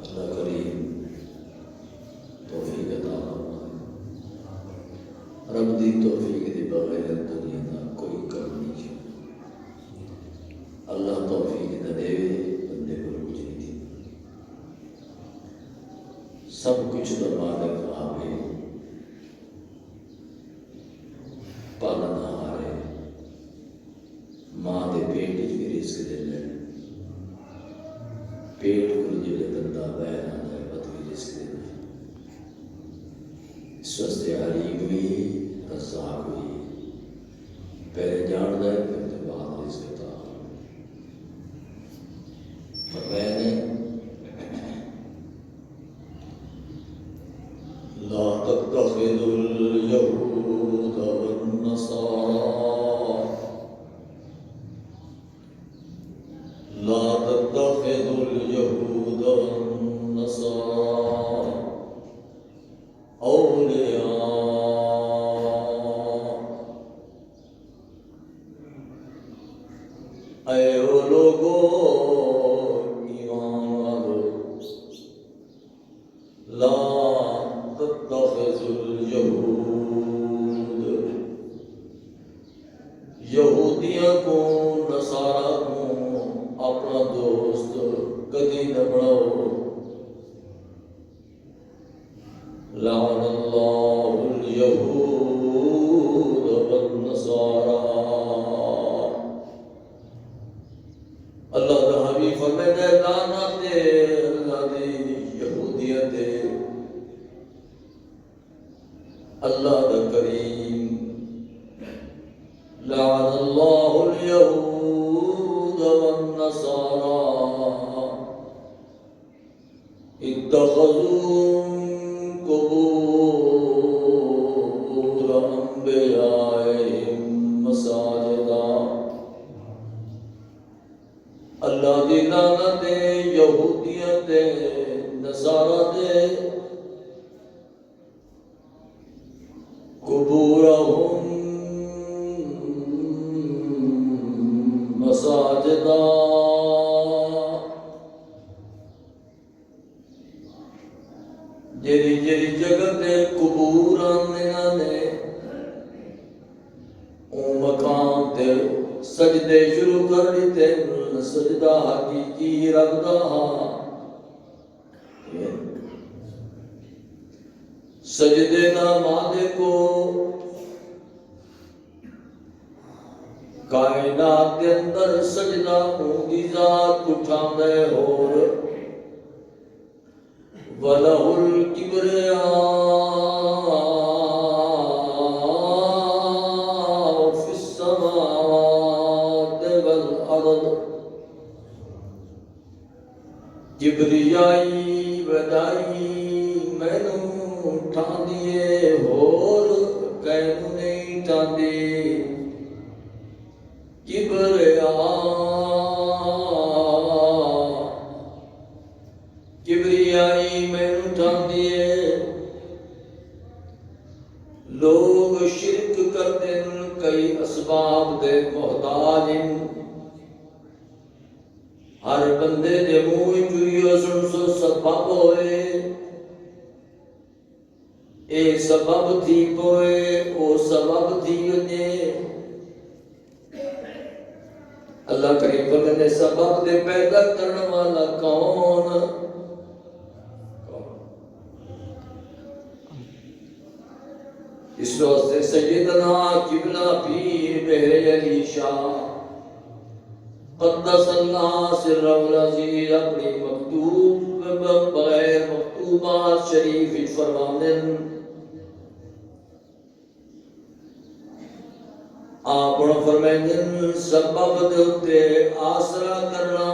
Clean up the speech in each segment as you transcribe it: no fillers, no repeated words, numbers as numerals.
اللہ کریم توفیق سب کچھ تو مالک آگے پالن ہارے ماں دے پیٹ بھی رزق دے لے پیٹ کو جلے بندہ بہر آنا ہے بد بھی رزق دے لے سوست علیم ہوئی رزاق ہوئی پہلے جان دے پھر تو بعد رزق تھا پر میں نے لا تتخذوا اليهود والنصارى لا تتخذوا اليهود والنصارى أولياء اے وہ لوگو ایمان والو لا تتخذوا اليهود یہودیاں کو نصارہ کو اپنا دوست کدی نہ بناؤ لعن اللہ الیہود والنصارى اللہ کا حبیب فرماتے ہیں لعنت دے اللہ دی یہودیت دے اللہ دا کریم لعن اللہ الیہود والنصارى اتخذوا قبور انبیائہم مساجدا اللہ دی لعنت دے یہودیت دے نصارہ دے قبورہم مساجدا جیری جیری جگہ دے قبور آنے او مقام تے سجدے شروع کر دیتے سجدہ حقیقی رکھدا سجدے نہ مادے کو کائنات کے اندر سجدہ ہوگی ذات اٹھاندے اور وَلَهُ الْكِبْرِيَاءُ فِي السَّمَاوَاتِ وَالْأَرْضِ کبریائی ودائی میں نو اٹھا دیے اور کہنو نہیں اٹھا دی کبریائی میں اٹھا دیے لوگ شرک کرتے ہیں کئی اسباب دے محتاج ہیں ہر بندے دے منہ چوئیو سن سو سبب ہوئے اے سبب تھی پوئے او سبب تھی ونجے اللہ کریم فرماتے ہیں سبب دے پیدا کرنے والا کون اس واسطے سیدنا قبلہ پیر بہر علی شاہ قدس اللہ سر العزیز اپنی مکتوب بغیر مکتوبات شریف فرمانے آپ فرمائیں سبب دے آسرا کرنا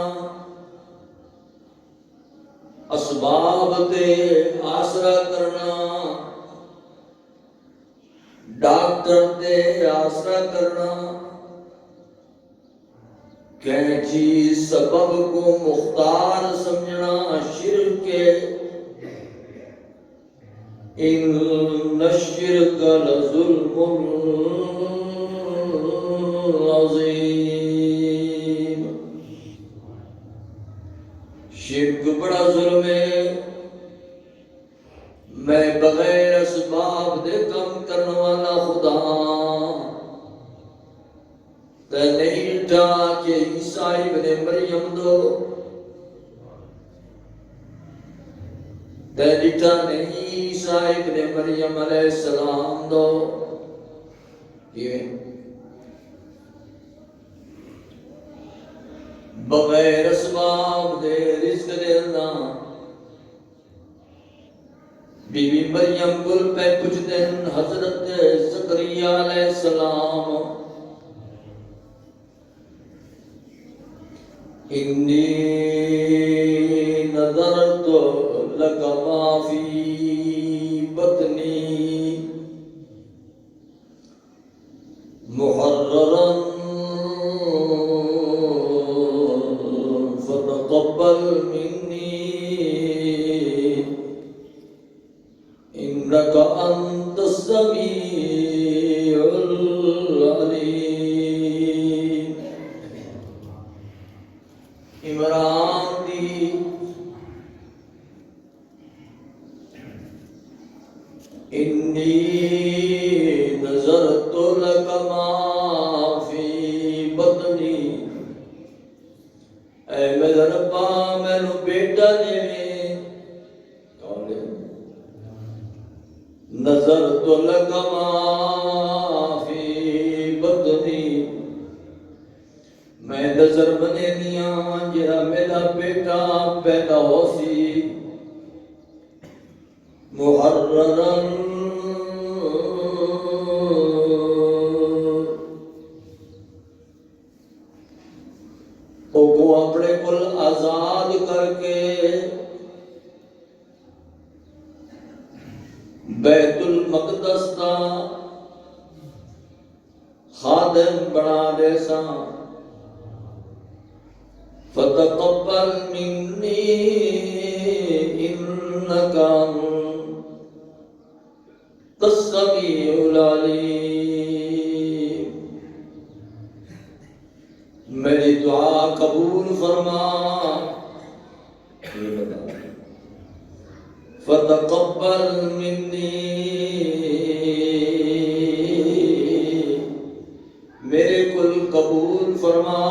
اسباب دے آسرا کرنا ڈاکٹر دے آسرا کرنا کینچی سبب کو مختار سمجھنا شرک ان الشرک لظلم عظیم شرک بڑا ظلم ہے میں بغیر اسباب دے کم کرنے والا خدا تے نہیں اٹھا کہ عیسیٰ ابن مریم دو تے ڈٹھا نہیں عیسیٰ ابن مریم علیہ السلام دو بغیر اسباب دے رزق دینا بی بی مریم گل پہ کچھ دن حضرت زکریا علیہ السلام انی نظرت لک ما فی بطنی محررا فتقبل منی انک انت السمیع العلیم. عمران دی انی نظرت لک ما فی بطنی اے میرے ربا مینو بیٹا دے نظرت لک ما فی بطنی میں نظر بنے دیاں جہاں میرا بیٹا پیدا ہو سی محررن کو اپنے کل آزاد کر کے بیت المقدس دا خادم بنا دے سا فتقبل منی انک انت السمیع العلیم. میری دعا قبول فرما فتقبل منی میرے کل قبول فرما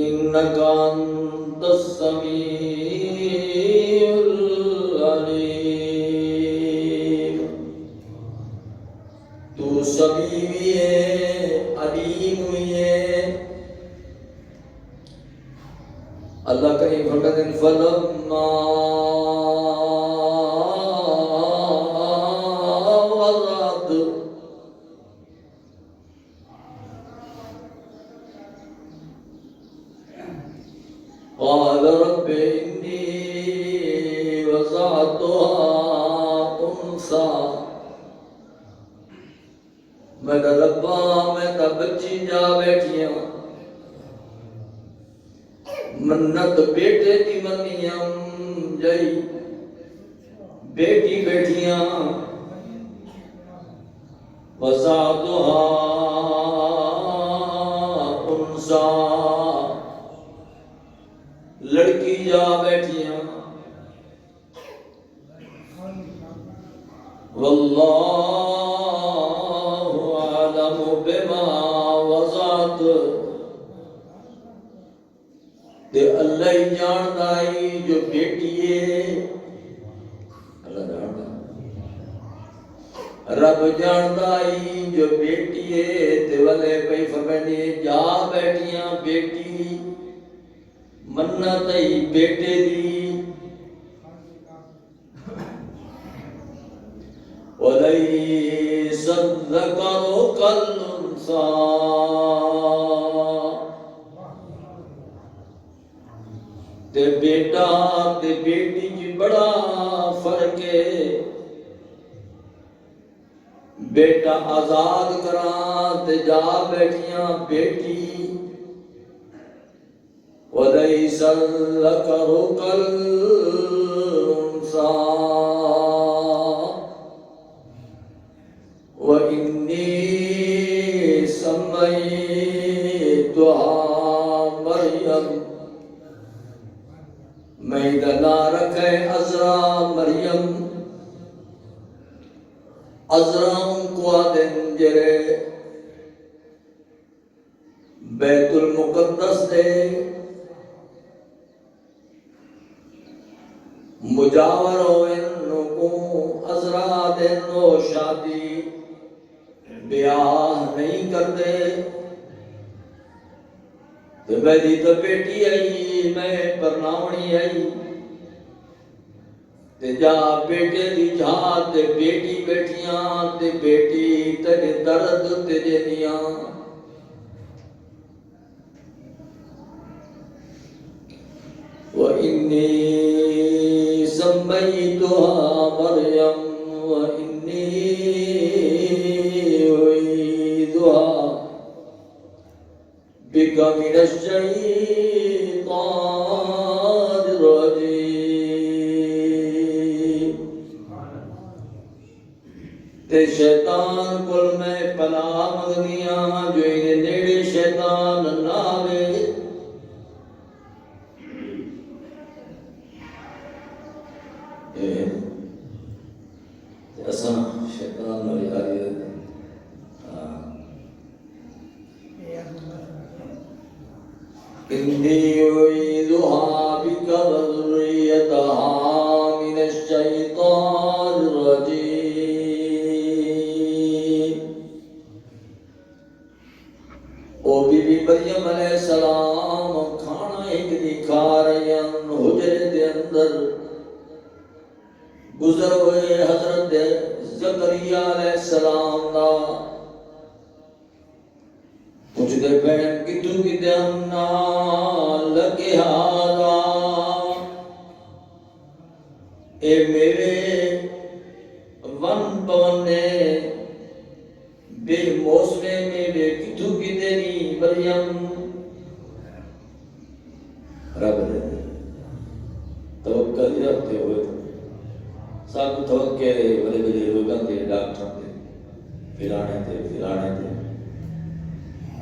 انک انت السمیع العلیم. تو سمیع بھی ہے علیم بھی ہے. اللہ کہیں فرماتے ہیں فلما وضعت قال رب انی وضعتها انثى میرا ربا میں تا بچی جا بیٹھیاں منت بیٹے دی منیاں جئی بیٹی بیٹھیاں وضعتها انثى لڑکی جا بیٹھیاں واللہ اعلم بما وضعت تے اللہ ہی جاندا ہے جو بیٹی ہے اللہ جاندا رب جاندا ہے جو بیٹی ہے تے والے پئی فرمانے جا بیٹھیاں بیٹی منت ہی بیٹے دی وَلَيْسَ الذَّكَرُ كَالْأُنثَىٰ تے بیٹا تے بیٹی کی بڑا فرق ہے. بیٹا آزاد کراں تے جا بیٹھیاں بیٹی وَلَيْسَ الذَّكَرُ كَالْأُنثَىٰ وَإِنِّي سَمَّيْتُهَا مَرْيَمَ میں دلا رکھے عذرا مریم عذرا کو آدن جرے بیت المقدس دے مجاور ہوئن کو ازرا دن و شادی بیاہ نہیں کردے تو میری تو بیٹی آئی میں پرناونی آئی تے جا بیٹے دی جہاں تے بیٹی بیٹیاں تے بیٹی تے درد تے جنیاں وَإِنِّي سَمَّيْتُهَا مَرْيَمَ وَإِنِّي أُعِيذُهَا بِكَ مِنَ الشَّيْطَانِ الرَّجِيمِ تے شیطان کل میں پناہ مغنیاں جو انہیں نیڑے شیطان نہ آوے اساں شیطان نو یاری رہتے انی اعیذها بک وذریتها من الشیطان الرجیم او بی بی مریم علیہ السلام کھانا ایک دی کھا رہی ہیں حجرے دے اندر گزر ہوئے حضرت زکریا علیہ السلام دا کچھ دے بہن کتو کی دینا لگے ہارا اے میرے ون پونے بے موسمے میں بے کتو کی دینی مریم رب نے توقع رکھتے ہوئے سب توقع دے بڑے بڑے لوگوں دے ڈاکٹر دے پھرانے دے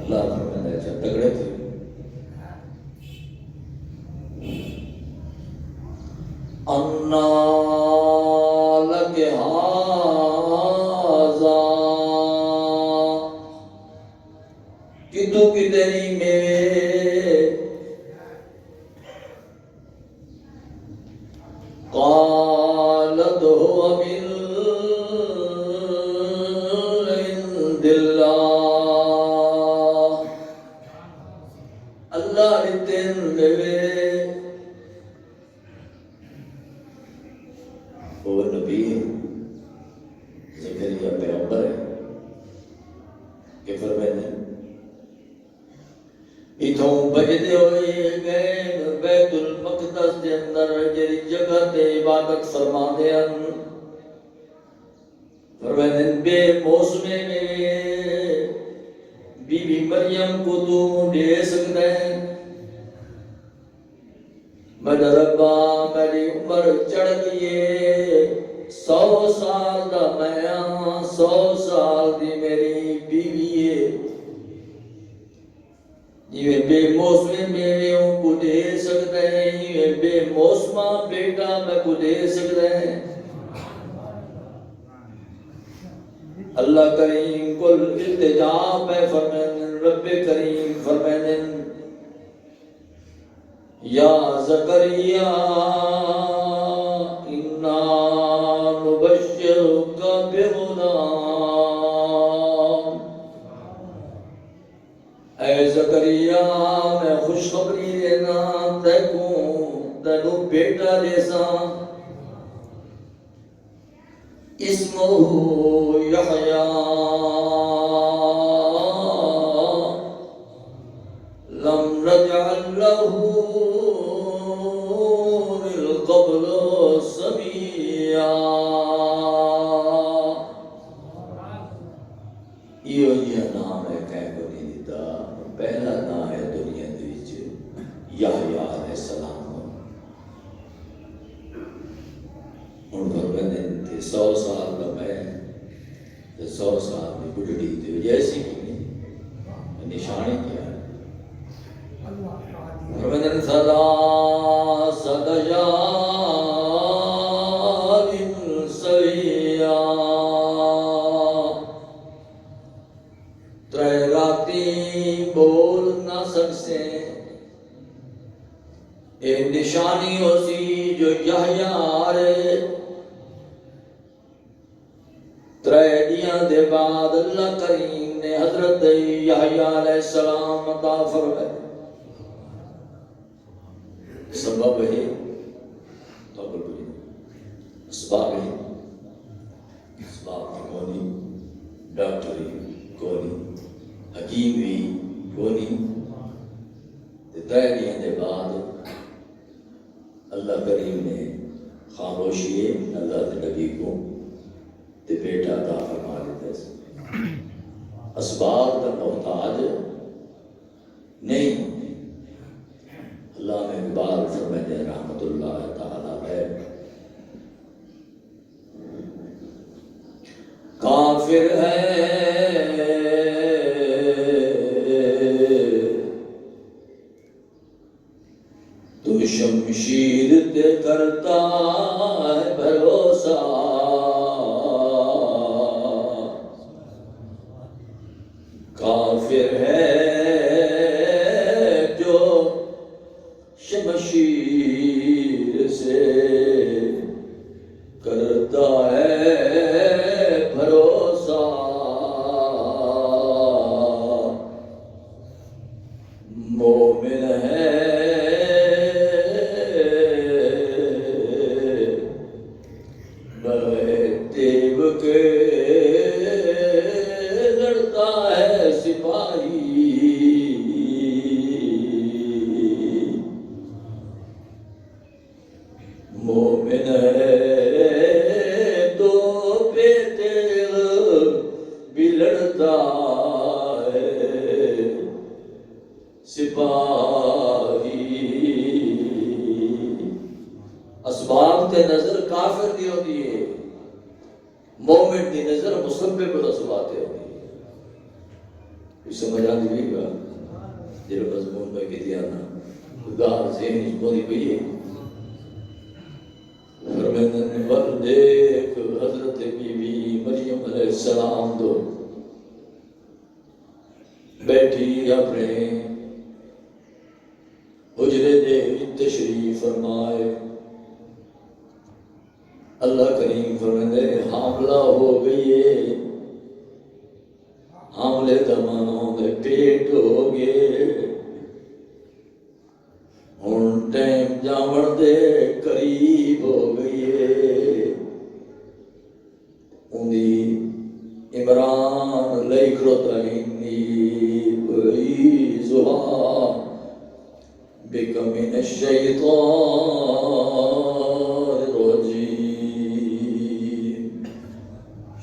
اللہ فرمائے اچھا تگڑے تھے انا لک ہاذا کتو کی تیری میرے قالت هو من عند اللہ اللہ اتن لے وہ نبی زکریا پیغمبر ہے کہ فرمائے اتھوں بجدے ہوئے گئے بیت المقدس دے اندر جری جگہ تے عبادت فرما دے ان فرمائے بے موسمے میں بی بی مریم کو تو دے سکتا ہے مد ربا میری عمر چڑھ گئیے 100 سال دا میں 100 سال دی میری بیوی ہے یہ بے موسمے میووں کو دے سکتا ہے یہ بے موسمہ بیٹا میں کو دے سکتا ہے اللہ کریم کل التجاب ہے فرمائن رب کریم فرمائن یا زکریا انا نبشرک بغلام اے زکریا میں خوشخبری دینا تینو بیٹا دیسا اسمہ یحییٰ لم نجعل له من قبل سميا یہ نام ہے کہہ کو نہیں دیتا پہلا نام ہے دنیا دے وچ یحییٰ علیہ السلام ان پر بندے 100 سال کا میں 100 سال میں بڑھڑی تھی جیسی کی نشانی کیا ہے رمضان صدا صدجال سویا ترے راتی بول نہ سکتے اے نشانی ہو سی جو یحییٰ رے ترے دیاں دے بعد اللہ کریم نے حضرت یحییٰ علیہ السلام عطا فرمائے سبب ہے اسباب ہے اسباب کونی ڈاکٹری کونی حکیم بھی کونی ترے دیاں دے بعد اللہ کریم نے خاموشی اللہ کے نبی کو تے بیٹا عطا فرما دیتا ہے اسباب کا محتاج نہیں اللہ میں اقبال فرمائے رحمت اللہ تعالیٰ علیہ کافر ہے تو شمشیر تے کرتا ہے بھروسہ کافر ہے جو شمشیر سے کرتا ہے بھروسہ مومن ہے تیب کے لڑتا ہے سپاہی مومن ہے تو بے تیغ بھی لڑتا ہے سپاہی اسباب تے نظر کافر دی ہوتی ہے مومن دی نظر مسبب الاسباب تے ہوتی ہے کچھ سمجھ آتی بھی گا جب مضمون میں کہتی آنا خدا ذہن بولی بھی ہے فرمیدن ور دیکھ حضرت بی بی مریم علیہ السلام دو بیٹھی اپنے حجرے دے تشریف فرمائے اللہ کریم فرمیدے حاملہ ہو گئی ہے حاملے دمانوں دے پیٹ ہو گئے ہن ٹائم جاون دے قریب ہو گئی ہے اندی عمران لئی کھروتائنی بعیزہا بک من الشیطان الرجیم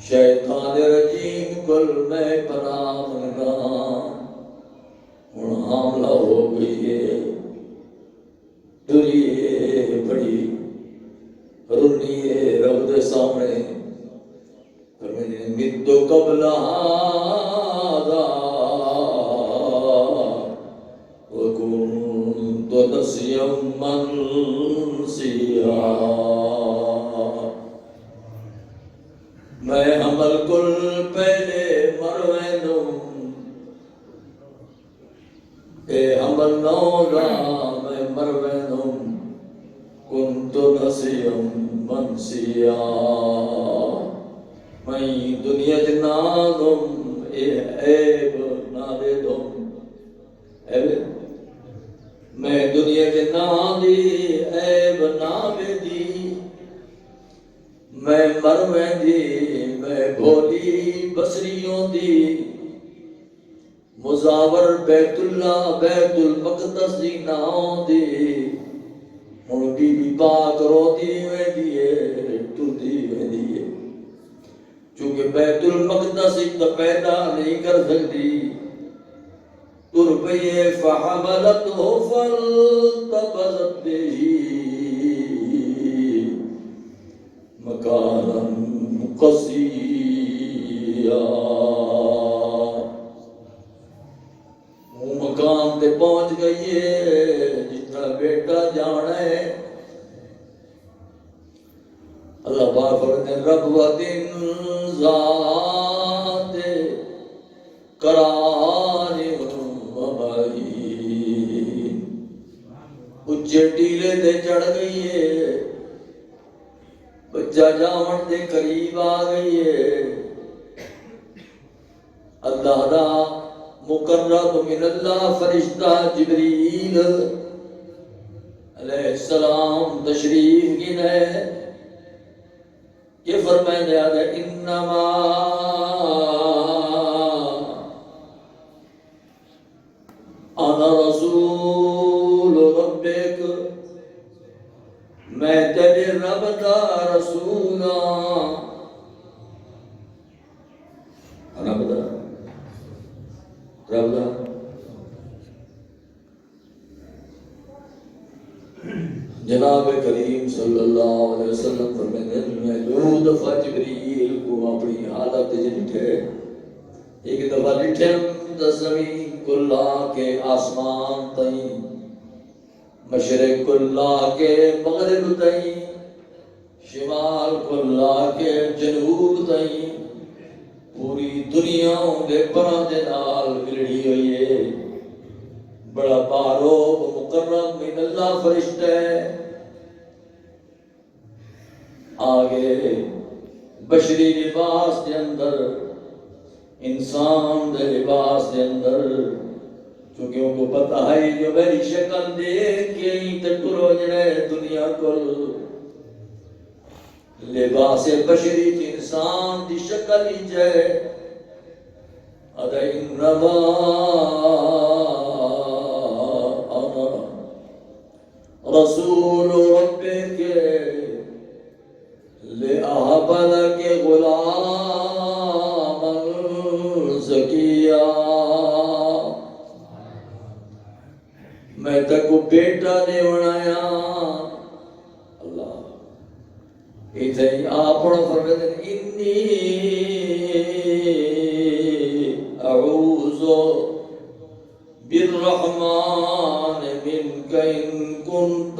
شیطان رجیم کل میں پناہ منگا ہن حاملہ ہو گئی ہے دریے بڑی رنیے رب دے سامنے فرمینے مدو قبل هذا وكنت نسيا منسيا میں حمل کل پہلے مروینم اے حمل نولا میں مروینم کنت نسيا منسيا میں دنیا جنادم اے عیب نہ دے دم میں دنیا جنادی عیب نہ دے دی میں مرویں دی میں بھولی بصریوں دی مزاور بیت اللہ بیت المقدس دی ناؤں دی ہن بی بی پاک روتی میں دیئے ٹوٹی میں دیئے چونکہ بیت المقدس ایک تو پیدا نہیں کر سکتی تر پئیے فحملتہ فالتبذت بہی مکانا قصیا وہ مقام تے پہنچ گئی ہے جتنا بیٹا جانا ہے اللہ پاک فرماتے ہیں رب دن ذات قرار و معین اچھے ٹیلے تے چڑھ گئی ہے بچہ جاون دے قریب آ گئی ہے، اللہ دا مقرب من اللہ فرشتہ جبریل علیہ السلام تشریف گنے کہ فرمائے انما انا رسول ربک، میں تیرے رب دا رسول ہاں۔ رب دا جناب کریم صلی اللہ علیہ وسلم فرماتے ہیں میں دو دفعہ جبریل کو اپنی حالت ڈٹھے، ایک دفعہ ڈٹھے زمین کلا کے آسمان تئیں، مشرق کلا کے مغرب تئیں، شمال کلا کے جنوب تئیں، پوری دنیا دے پراں دے نال ملڑی ہوئی ہے۔ بڑا باروب مقرب من اللہ فرشتہ ہے۔ آگے بشری لباس دے اندر، انسان دے لباس دے اندر، چونکہ ان کو پتہ ہے جو میری شکل دیکھ کے ہی تٹرو جنے دنیا کو لباس بشری کی انسان دی شکل ہی جائے ادھا انما انا رسول ربک لأہب لک غلاما زکیا، میں تکو بیٹا نے بنایا۔ اللہ اتھے آپ فرماتے ہیں انی اعوذ بالرحمن منک ان کنت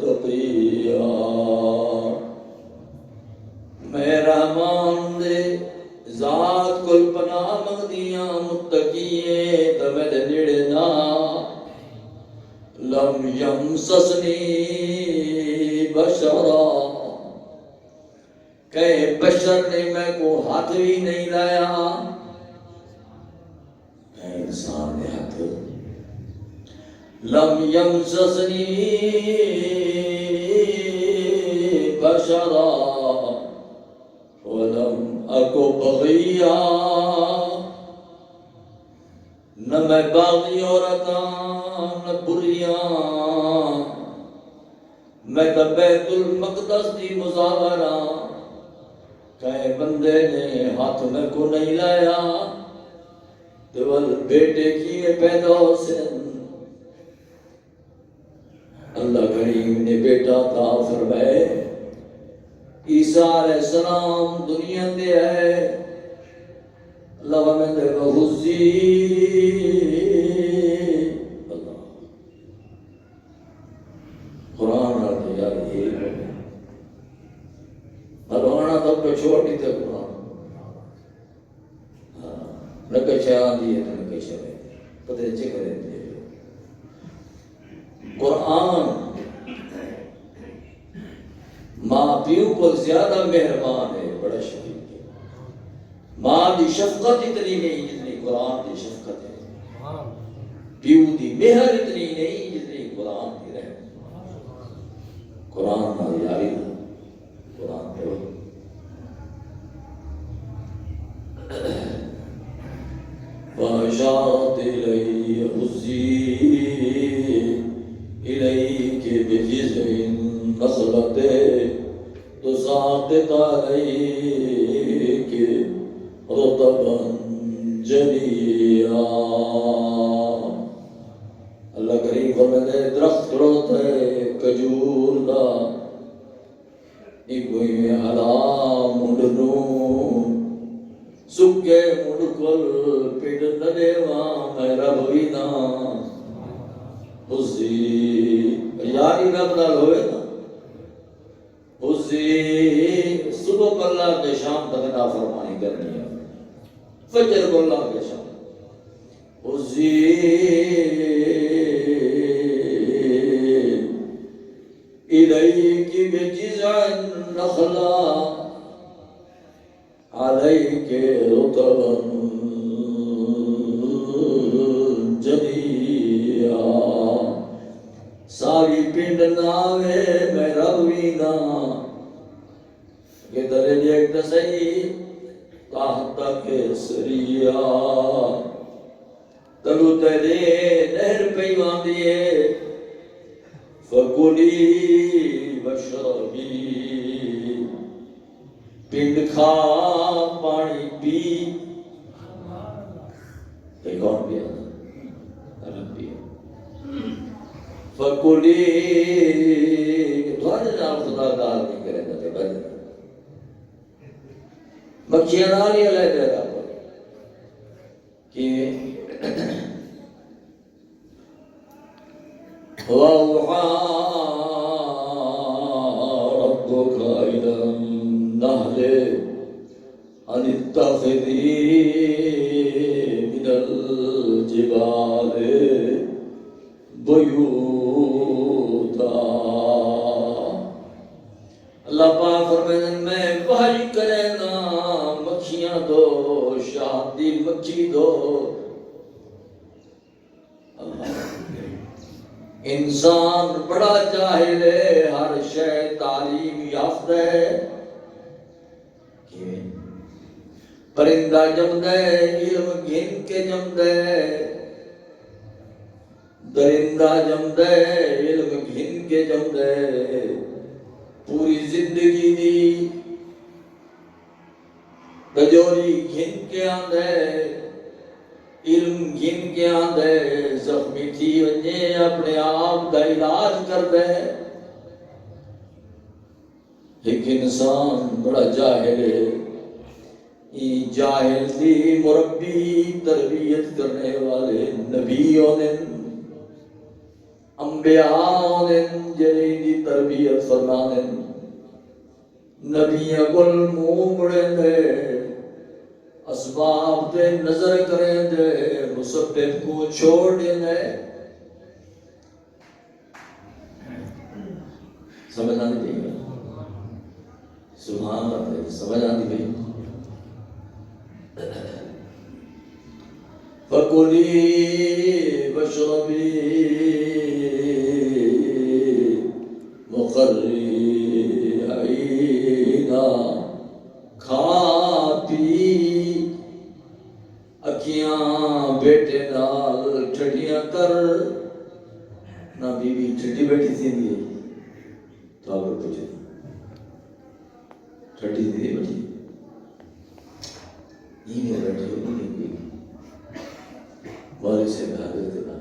تقیا، میں رحمان دے ذات کل پناہ مگدیاں متقیے تو میرے نیڑے نہ، لم یمسسنی بشرا، کہ بشر نے میں کو ہاتھ بھی نہیں لایا، کہ انسان نے ہاتھ، لم یمسسنی بشرا ولم اکو بغیا، نہ میں باغی عورتاں نہ بریاں، میں تو بیت المقدس دی مزاوراں، کہ بندے نے ہاتھ میں کو نہیں لایا، دیول بیٹے کیے پیدا حسین، اللہ کریم نے بیٹا عطا فرمائے، عیسیٰ علیہ السلام دنیا دے ہے، اللہ میں دے بہزی اللہ قرآن آتے یار یہ قرآن تب پہ چھوٹی تھے قرآن نکشہ آدھی ہے تو نکشہ ہے پتہ اچھے کریں دے قرآن ماں پیو کو زیادہ مہربان ہے، بڑا شفیق ہے، ماں دی شفقت اتنی نہیں جتنی قرآن دی شفقت ہے، پیو دی مہر اتنی نہیں جتنی قرآن دی رحمت، قرآن نہ یاری نہ قرآن پڑھو۔ فَأَشَارَتْ إِلَيْهِ هُزِّي إِلَيْكِ بِجِذْعِ النَّخْلَةِ تُسَاقِطْ عَلَيْكِ رُطَبًا جَنِيًّا، اللہ کریم فرماتے ہیں درخت کھڑوتا ہے کجور دا، ایک کوئی میں حلا مڈنو سکے مڈکل پیڑ ندیواں میں رب وینا حسی، یاری رب نال ہوئے نا حسی، صبح کو اللہ کے شام تک نافرمانی کرنی ہے، فجر کو اللہ کے شام حسی الیک بجذع النخلا علیک رطبا جنیا ساری پنڈ ناوے میں روینا یہ درجہ ایک دسائی تحت کیسریا تلو تیرے نہر پیوان دیے فکلی وشربی پنڈ کھا پانی پی ایک اور بھی عرب بھی فکلی تھوڑے جان خدا کار نہیں کرے گا بھائی مکھیاں نالی علیہ دے رہا کہ وَأَوْحَى رَبُّكَ إِلَى النَّحْلِ أَنِ اتَّخِذِي مِنَ الْجِبَالِ بُيُوتًا اللہ پاک فرمائے میں وحی کرے نا مکھیاں دو شہادی مکھی دو انسان بڑا جاہل ہے ہر شے تعلیم یافتہ ہے پرندہ جمدہ ہے علم گھن کے جمدہ ہے درندہ جمدہ ہے علم گھن کے جمدہ ہے پوری زندگی دی بجوری گھن کے آندھے علم گھن کے آندھے زخمی تھی ونجے اپنے آپ دا علاج کر دے ایک انسان بڑا جاہل ہے یہ جاہل دی مربی تربیت کرنے والے نبیوں نے انبیاء نے جنہی تربیت فرمانے نبیوں کل منہ مڑے دے اسباب دے نظر کریں دے مسبب کو چھوڑ دے سمجھ آنے دے سبحان اللہ سمجھ آنے دے فَكُلِي وَاشْرَبِي مُقَرِّ عَيْنَا کھا پی اکھیاں بیٹے نال ٹھٹیاں کر نہ بی بی ٹھٹی بیٹھی تھی دیئے تو آگر پوچھے ٹھٹی تھی بیٹھی نہیں میں بیٹھی ہو نہیں کوئی بارے سے کہا دیتے نا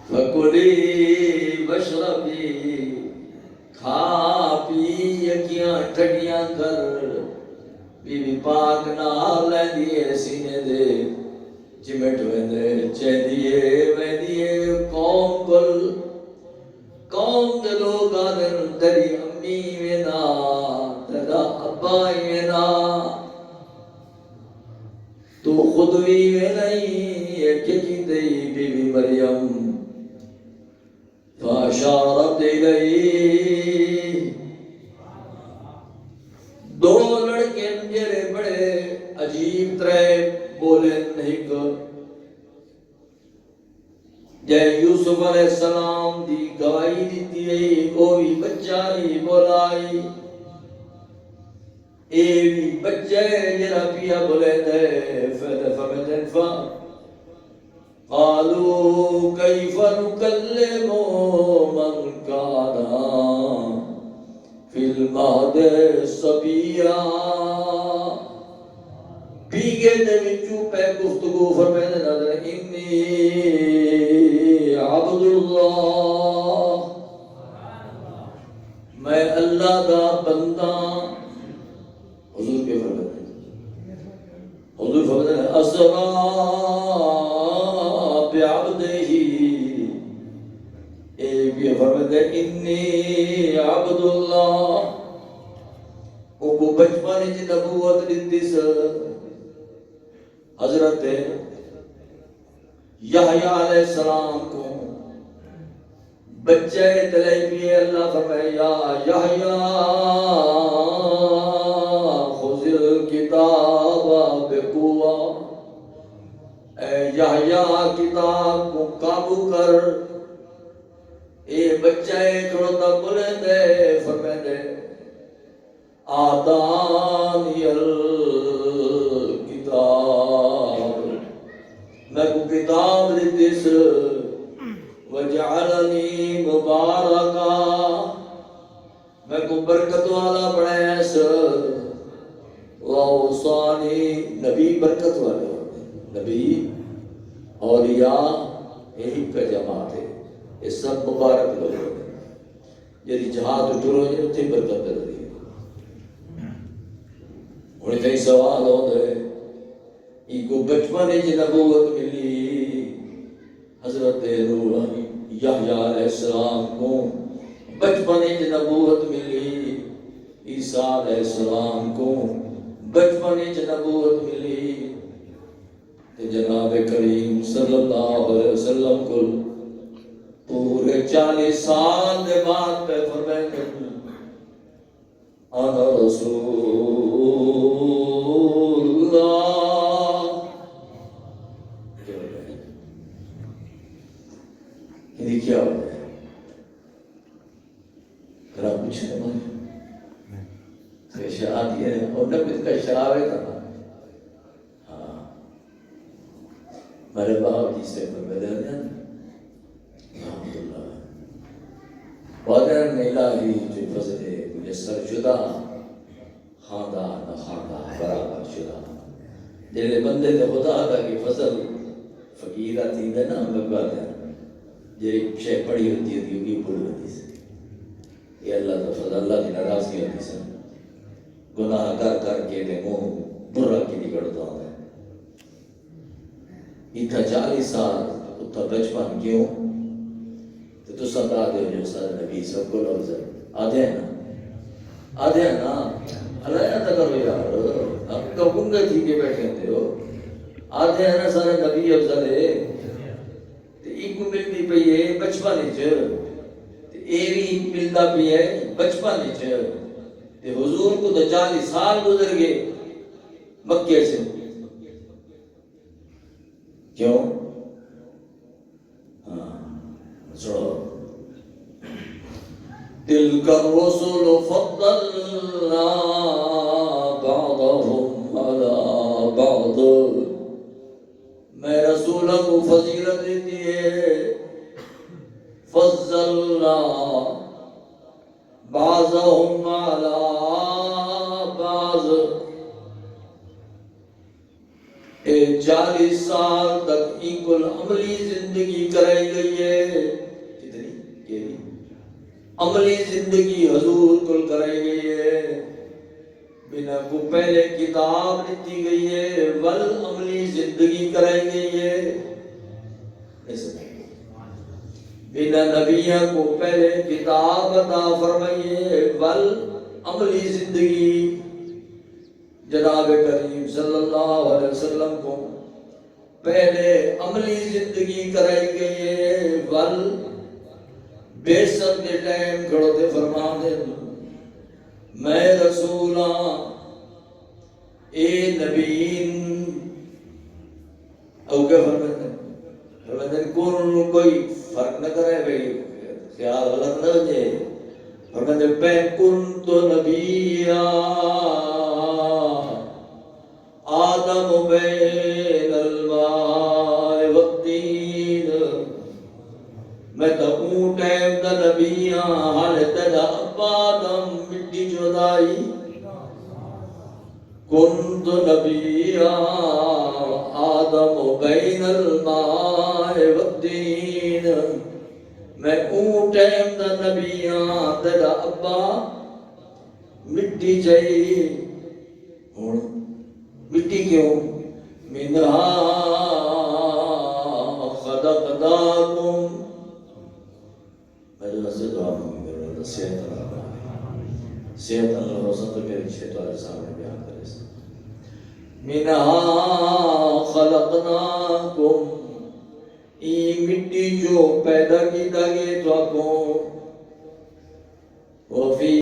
فَكُلِي وَاشْرَبِي کھا پی یکیاں ٹھٹیاں کر بی بی پاک نال لیندیے سینے دے چمٹ ویندے چہدیے ویندیے قوم کل قوم دے لوگ آدن تری امی وینا تیرا ابائی وینا تو خود بھی وینائی ایک کی دی بی بی مریم فاشارت الیہ دو لڑکے جڑے بڑے عجیب طرح بولے نہیں کر جے یوسف علیہ السلام دی گواہی دیتی ہے کوئی بچہ ہی بولائی اے بھی بچے جرا پیا بولے دے فمدنفا قالوا كيف نكلم من كان في المهد صبيا بیگے دے وچوں پہ گفتگو فرمانے نظر انی عبد اللہ میں اللہ دا بندہ حضور کے فرماتے ہیں حضور فرماتے ہیں اسرا بعبدہ اے بھی فرماتے ہیں انی عبد اللہ او کو بچپن جی نبوت دیتی سر حضرت یحییٰ علیہ السلام کو بچے تلے بھی اللہ فرمائے یا یحییٰ خذ الکتاب بقوہ، اے یحییٰ کتاب کو قابو کر. اے بچہ کھڑو تا بلند ہے فرمائے دے آتانی الکتاب، میں کو کتاب دیتیس وجعلنی مبارکا، میں کو برکت والا بنائیس. واوصانی، نبی برکت والے ہوتے ہیں، نبی اولیاء یہی کا جماعت ہے، یہ سب مبارک لوگ ہوتے ہیں. یعنی جہاں تو ٹرو ہے اتنی برکت کر دی. انہیں کئی سوال ہوتا ہے ان کو بچپن ہی نبوت ملی حضرت یحییٰ علیہ السلام کو، بچپن ہی نبوت ملی عیسیٰ علیہ السلام کو، بچپن ہی نبوت ملی. جناب کریم صلی اللہ علیہ وسلم کو پورے 40 سال کے بعد پہ فرمائے انا رسول اللہ. یہ کیا ہو رہا ہے؟ ذرا پوچھنے میں شراب یہ ہے اور نہ کچھ کا شراب ہے تھا. ہاں میرے باپ جی سے بدل الحمدللہ وعدن الہی جو فضل میسر شدہ خاندان خاندان برابر شدہ جنہیں بندے نے خدا تھا کہ فضل فقیر آتی ہے نا ہم لوگ بات ہے یہ شے پڑی ہوتی ہے ہوگی بھول ہوتی سے. یہ اللہ کا فضل، اللہ کی ناراضگی ہوتی سے گناہ کر کر کے دیکھو برا کی نکڑتا ہے. اتنا 40 سال اتنا بچپن کیوں تو ستا دے جو سارے نبی سب کو لفظ آدھے ہیں نا، آدھے ہیں نا. اللہ یاد کرو یار، ہم کبوں گے تھی کے بیٹھے ہوتے ہو. آدھے ہیں نا سارے نبی افضل ہے. ایک کو ملتی پئی ہے بچپن وچ، اے بھی ملتا پئی ہے بچپن وچ. حضور کو تو 40 سال گزر گئے مکے سے. کیوں؟ تلك الرسل فضلنا بعضهم على بعض، میں رسولوں کو فضیلت دیتی ہے. فضلنا بعضهم على بعض. 40 سال تک ان کو عملی زندگی کرائی گئی ہے. کتنی؟ یہ عملی زندگی حضور کو کرائی گئی ہے. بنا کو پہلے کتاب دیتی گئی ہے ول عملی زندگی کرائی گئی ہے. بنا نبیوں کو پہلے کتاب عطا فرمائی ہے ول عملی زندگی. جناب کریم صلی اللہ علیہ وسلم کو پہلے عملی زندگی کرائی گئی ہے ول بے سب کے ٹائم کھڑو دے فرما دے میں رسولاں اے نبیین. او کیا فرماتے ہیں کون کوئی فرق نہ کرے بھئی خیال غلط نہ ہو جائے. فرماتے ہیں پہ کنت نبیّا آدم بین الماء والطین. میں تو اون ٹائم دا نبیاں حال تیرا ابا آدم مٹی جدائی. کنت نبیّا آدم بین الماء والطین. میں اون ٹائم دا نبیاں تیرا ابا مٹی چاہیے. مٹی کیوں؟ منہا خلقناکم. میرے نزد دعا مانگے میرے صحت اللہ صحت اللہ روزن تو میرے چھے والے سامنے بیان کرے سے. منہا خلقناکم مٹی جو پیدا کیتا گئے تو وفی